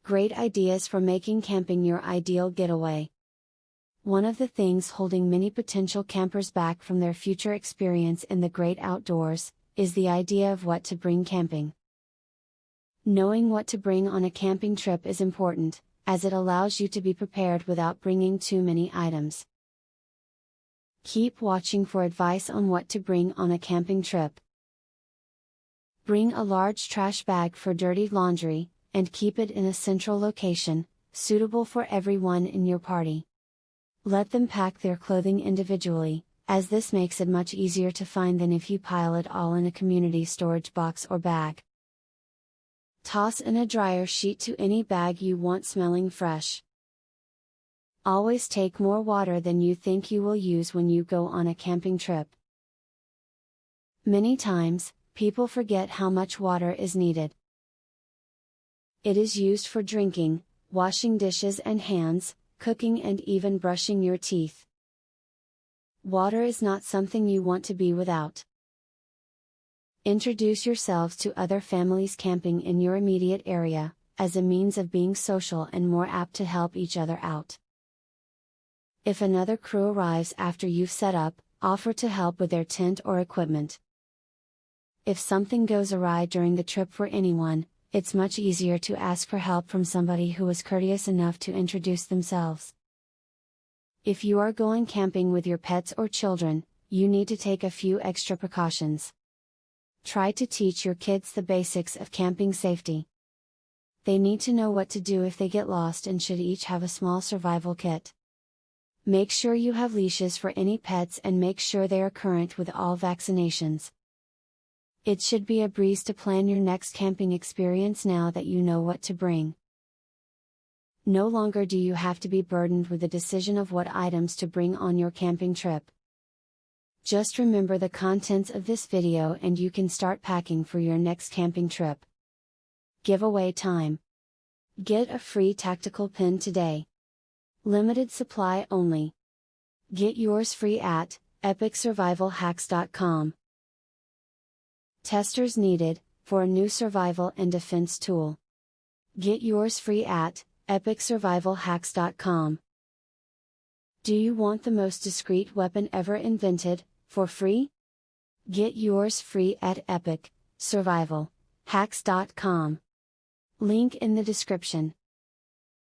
Great ideas for making camping your ideal getaway. One of the things holding many potential campers back from their future experience in the great outdoors, is the idea of what to bring camping. Knowing what to bring on a camping trip is important, as it allows you to be prepared without bringing too many items. Keep watching for advice on what to bring on a camping trip. Bring a large trash bag for dirty laundry, and keep it in a central location, suitable for everyone in your party. Let them pack their clothing individually, as this makes it much easier to find than if you pile it all in a community storage box or bag. Toss in a dryer sheet to any bag you want smelling fresh. Always take more water than you think you will use when you go on a camping trip. Many times, people forget how much water is needed. It is used for drinking, washing dishes and hands, cooking and even brushing your teeth. Water is not something you want to be without. Introduce yourselves to other families camping in your immediate area, as a means of being social and more apt to help each other out. If another crew arrives after you've set up, offer to help with their tent or equipment. If something goes awry during the trip for anyone, it's much easier to ask for help from somebody who is courteous enough to introduce themselves. If you are going camping with your pets or children, you need to take a few extra precautions. Try to teach your kids the basics of camping safety. They need to know what to do if they get lost and should each have a small survival kit. Make sure you have leashes for any pets and make sure they are current with all vaccinations. It should be a breeze to plan your next camping experience now that you know what to bring. No longer do you have to be burdened with the decision of what items to bring on your camping trip. Just remember the contents of this video and you can start packing for your next camping trip. Giveaway time. Get a free tactical pin today. Limited supply only. Get yours free at epicsurvivalhacks.com. Testers needed, for a new survival and defense tool. Get yours free at epicsurvivalhacks.com. Do you want the most discreet weapon ever invented, for free? Get yours free at epicsurvivalhacks.com. Link in the description.